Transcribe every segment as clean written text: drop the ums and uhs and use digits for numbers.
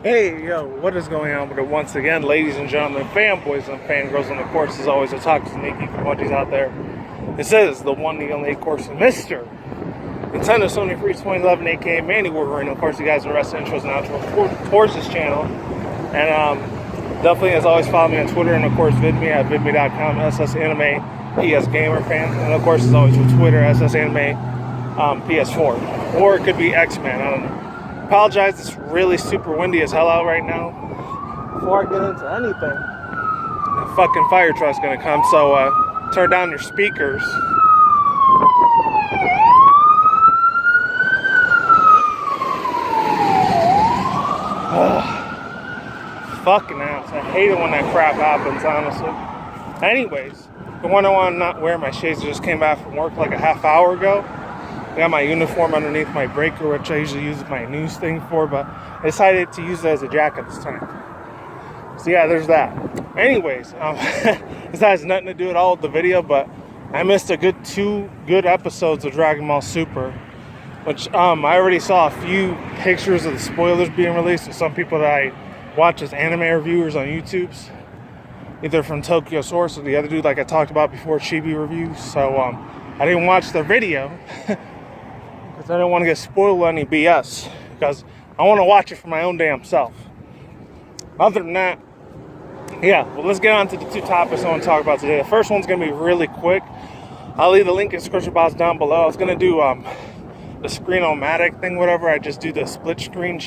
Hey, yo, what is going on with it once again, ladies and gentlemen, fanboys and fangirls, and of course, as always, the toxic sneaky emojis out there. This is the one, the only, of course, Mr. Nintendo Sony Free 2011, aka Manny Warrior, and of course, you guys are rest intros and outros towards this channel. And definitely, as always, follow me on Twitter, and of course, vidme at vidme.com, SSAnime, PS Gamer Fan, and of course, as always, with Twitter, SSAnime, PS4. Or it could be X-Men, I don't know. Apologize, it's really super windy as hell out right now. Before I get into anything, the fucking fire truck's gonna come, so turn down your speakers. Fucking ass. I hate it when that crap happens, honestly. Anyways, the one I want to not wear my shades, I just came back from work like a half hour ago. I got my uniform underneath my breaker, which I usually use my news thing for, but I decided to use it as a jacket this time. So yeah, there's that. Anyways, this has nothing to do at all with the video, but I missed a good 2 good episodes of Dragon Ball Super, which I already saw a few pictures of the spoilers being released with some people that I watch as anime reviewers on YouTube's, either from Tokyo Source or the other dude like I talked about before, Chibi Reviews. So I didn't watch their video because I didn't want to get spoiled any BS, because I want to watch it for my own damn self. Other than that, yeah, well, let's get on to the 2 topics I want to talk about today. The first one's going to be really quick. I'll leave the link in the description box down below. I was going to do the Screen-O-Matic thing, whatever. I just do the split screen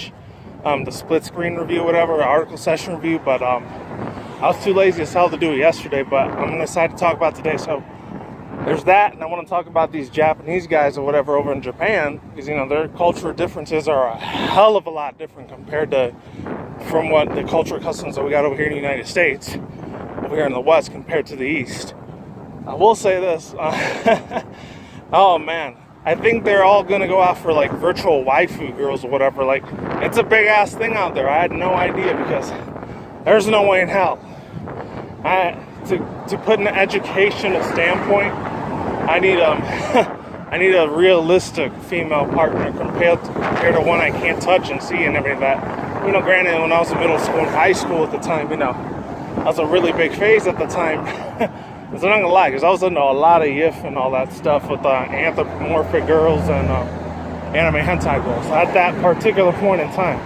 review, whatever, article session review, but I was too lazy as hell to do it yesterday, but I'm going to decide to talk about today. So there's that, and I want to talk about these Japanese guys or whatever over in Japan, because, you know, their cultural differences are a hell of a lot different compared to from what the cultural customs that we got over here in the United States, over here in the West, compared to the East. I will say this, oh man, I think they're all going to go out for like virtual waifu girls or whatever. Like, it's a big ass thing out there. I had no idea, because there's no way in hell. To put an educational standpoint, I need I need a realistic female partner compared to one I can't touch and see and everything like that. You know, granted, when I was in middle school and high school at the time, you know, I was a really big phase at the time. Because I'm not gonna lie, because I was into a lot of YIF and all that stuff with anthropomorphic girls and anime hentai girls at that particular point in time.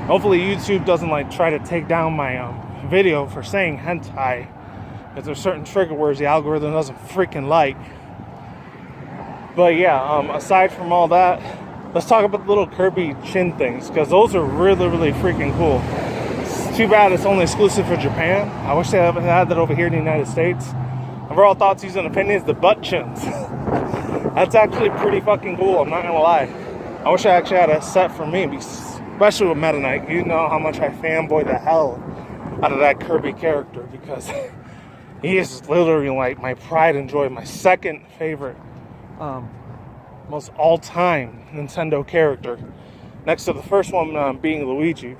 Hopefully YouTube doesn't like try to take down my video for saying hentai, because there's certain trigger words the algorithm doesn't freaking like. But yeah, aside from all that, let's talk about the little Kirby chin things, because those are really, really freaking cool. It's too bad it's only exclusive for Japan. I wish they had that over here in the United States. Overall thoughts, views, and opinions, the butt chins. That's actually pretty fucking cool, I'm not gonna lie. I wish I actually had a set for me, especially with Meta Knight. You know how much I fanboy the hell out of that Kirby character, because he is literally like my pride and joy, my second favorite, most all-time Nintendo character, next to the first one being Luigi.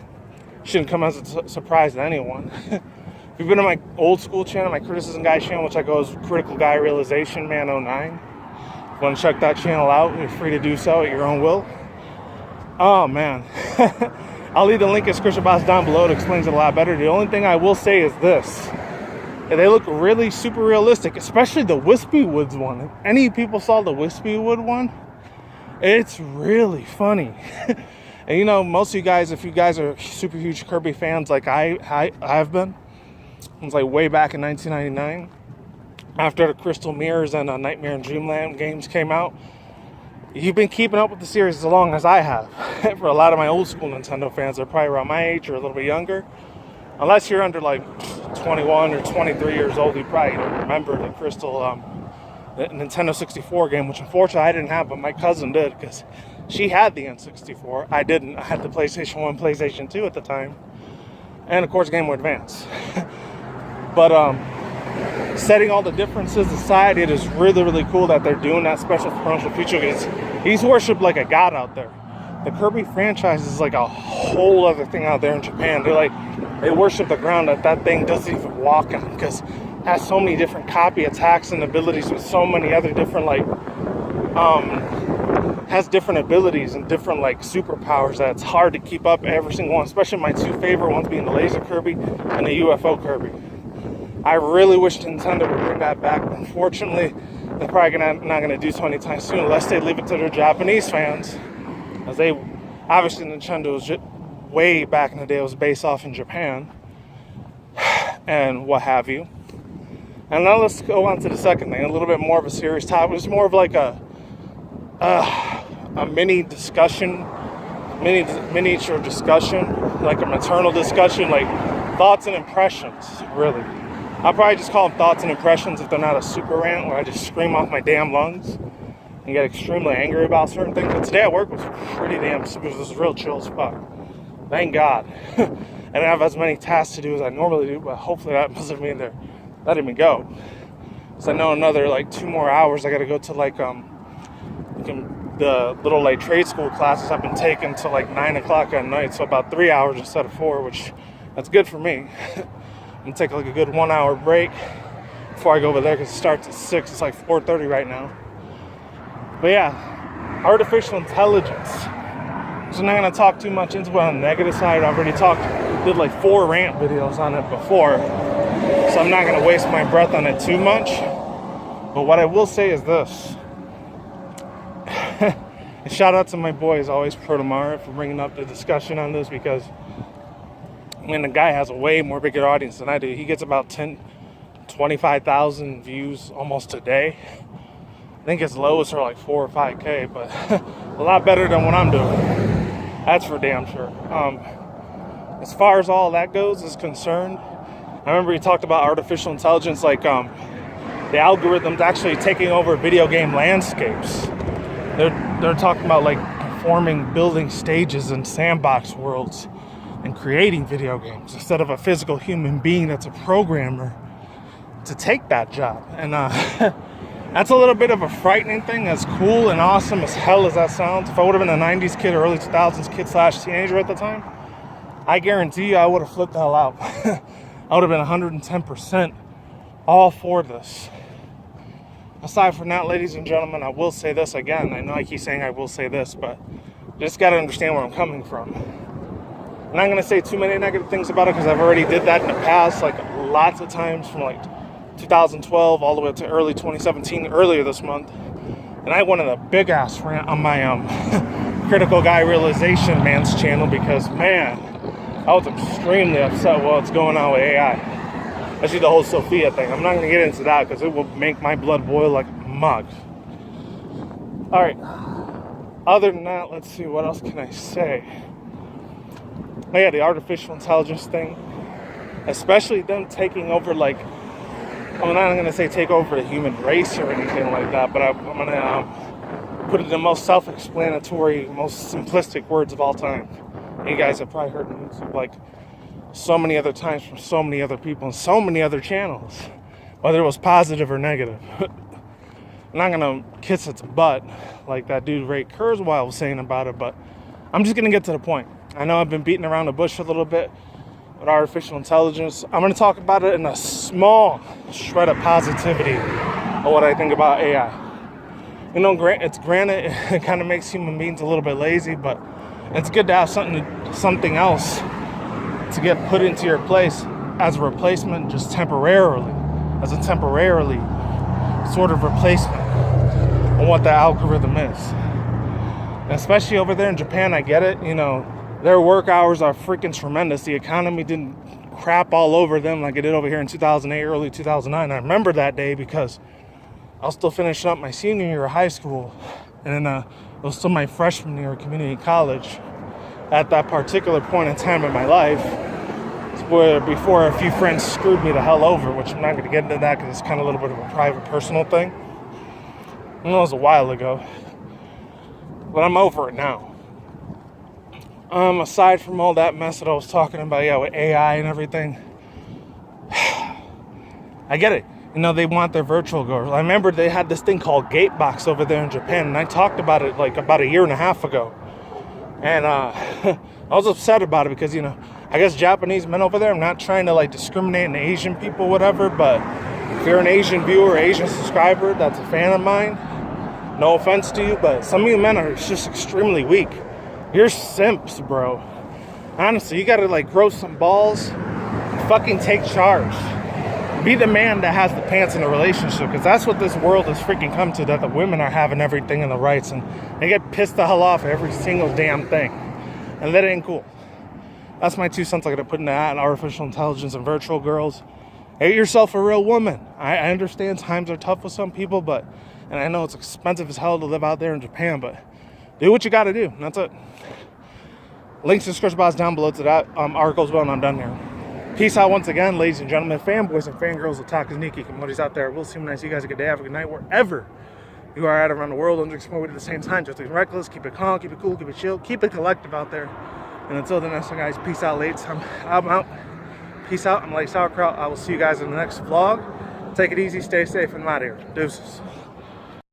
Shouldn't come as a surprise to anyone. If you've been on my old school channel, my Criticism Guy channel, which I go as Critical Guy Realization Man 09, if you want to check that channel out, you're free to do so at your own will. Oh man, I'll leave the link in the description box down below. It explains it a lot better. The only thing I will say is this: they look really super realistic, especially the Wispy Woods one. If any people saw the Wispy Wood one, it's really funny. And you know, most of you guys, if you guys are super huge Kirby fans like I've been, it was like way back in 1999, after the Crystal Mirrors and Nightmare in Dreamland games came out. You've been keeping up with the series as long as I have. For a lot of my old school Nintendo fans, they're probably around my age or a little bit younger. Unless you're under like 21 or 23 years old, you probably don't remember the Crystal the Nintendo 64 game, which unfortunately I didn't have, but my cousin did, because she had the N64. I didn't. I had the PlayStation 1, PlayStation 2 at the time. And of course, Game Boy Advance. But setting all the differences aside, it is really, really cool that they're doing that special promotional feature, because he's worshipped like a god out there. The Kirby franchise is like a whole other thing out there in Japan. They worship the ground that thing doesn't even walk on, because it has so many different copy attacks and abilities with so many other different has different abilities and different like superpowers that it's hard to keep up every single one, especially my two favorite ones being the laser Kirby and the UFO Kirby. I really wish Nintendo would bring that back. Unfortunately, they're probably not gonna do so anytime soon unless they leave it to their Japanese fans, as they obviously Nintendo was way back in the day, it was based off in Japan and what have you. And now let's go on to the second thing, a little bit more of a serious topic. It's more of like a mini discussion, miniature discussion, like a maternal discussion, like thoughts and impressions, really. I'll probably just call them thoughts and impressions if they're not a super rant where I just scream off my damn lungs and get extremely angry about certain things. But today at work was pretty damn, it was real chill as fuck. Thank God. I didn't have as many tasks to do as I normally do, but hopefully that doesn't mean they're letting me go. Because I know another like 2 more hours I gotta go to like the little like trade school classes I've been taking till like 9 o'clock at night, so about 3 hours instead of 4, which that's good for me. I'm gonna take like a good 1 hour break before I go over there because it starts at 6. It's like 4:30 right now. But yeah, artificial intelligence. So I'm not gonna talk too much into it on the negative side. I already did like 4 rant videos on it before, so I'm not gonna waste my breath on it too much. But what I will say is this. And shout out to my boy, as always, Protomara, for bringing up the discussion on this, because I mean, the guy has a way more bigger audience than I do. He gets about 25,000 views almost a day. I think his lowest are like 4 or 5K, but a lot better than what I'm doing. That's for damn sure. As far as all that goes is concerned, I remember he talked about artificial intelligence, like the algorithms actually taking over video game landscapes. They're talking about like performing, building stages and sandbox worlds and creating video games instead of a physical human being that's a programmer to take that job. And that's a little bit of a frightening thing. As cool and awesome as hell as that sounds, if I would have been a 90s kid or early 2000s kid / teenager at the time, I guarantee you I would have flipped the hell out. I would have been 110% all for this. Aside from that, ladies and gentlemen, I will say this again. I know I keep saying I will say this, but you just got to understand where I'm coming from. I'm not going to say too many negative things about it because I've already did that in the past, like lots of times from like 2012 all the way to early 2017, earlier this month. And I went on a big ass rant on my Critical Guy Realization Man's channel because, man, I was extremely upset with what's going on with AI. Especially the whole Sophia thing. I'm not going to get into that because it will make my blood boil like a mug. Alright. Other than that, let's see, what else can I say? Oh yeah, the artificial intelligence thing. Especially them taking over, like, I'm not going to say take over the human race or anything like that, but I'm going to put it in the most self-explanatory, most simplistic words of all time. You guys have probably heard on YouTube, like, so many other times from so many other people and so many other channels, whether it was positive or negative. I'm not gonna kiss its butt like that dude Ray Kurzweil was saying about it, but I'm just gonna get to the point. I know I've been beating around the bush a little bit with artificial intelligence. I'm gonna talk about it in a small shred of positivity of what I think about AI. You know, granted it kind of makes human beings a little bit lazy, but it's good to have something else to get put into your place as a replacement, just temporarily, as a temporarily sort of replacement on what the algorithm is. And especially over there in Japan, I get it, you know, their work hours are freaking tremendous. The economy didn't crap all over them like it did over here in 2008, early 2009. I remember that day because I was still finishing up my senior year of high school, and then it was still my freshman year of community college. At that particular point in time in my life, where before a few friends screwed me the hell over, which I'm not going to get into that because it's kind of a little bit of a private, personal thing. I know it was a while ago, but I'm over it now. Aside from all that mess that I was talking about, yeah, with AI and everything, I get it. You know, they want their virtual girls. I remember they had this thing called Gatebox over there in Japan, and I talked about it like about 1.5 years ago. And I was upset about it because, you know, I guess Japanese men over there, I'm not trying to like discriminate in Asian people, whatever, but if you're an Asian viewer, Asian subscriber that's a fan of mine, No offense to you, but some of you men are just extremely weak. You're simps, bro. Honestly, you gotta like grow some balls. Fucking take charge. Be the man that has the pants in a relationship, because that's what this world has freaking come to, that the women are having everything and the rights, and they get pissed the hell off at every single damn thing. And that ain't cool. That's my 2 cents I gotta put into that, and artificial intelligence and virtual girls. Hate yourself a real woman. I understand times are tough with some people, but, and I know it's expensive as hell to live out there in Japan, but do what you gotta do. And that's it. Links to the description box down below to that article as well, and I'm done here. Peace out once again, ladies and gentlemen, fanboys and fangirls, otakus, Nikki, Kamodis out there. We'll see you when I see you guys. A good day, have a good night, wherever you are at around the world. Don't drink some more at the same time. Just be reckless, keep it calm, keep it cool, keep it chill, keep it collective out there. And until the next one, guys, peace out, ladies. I'm out. Peace out. I'm Lake Sauerkraut. I will see you guys in the next vlog. Take it easy, stay safe, and I'm out of here. Deuces.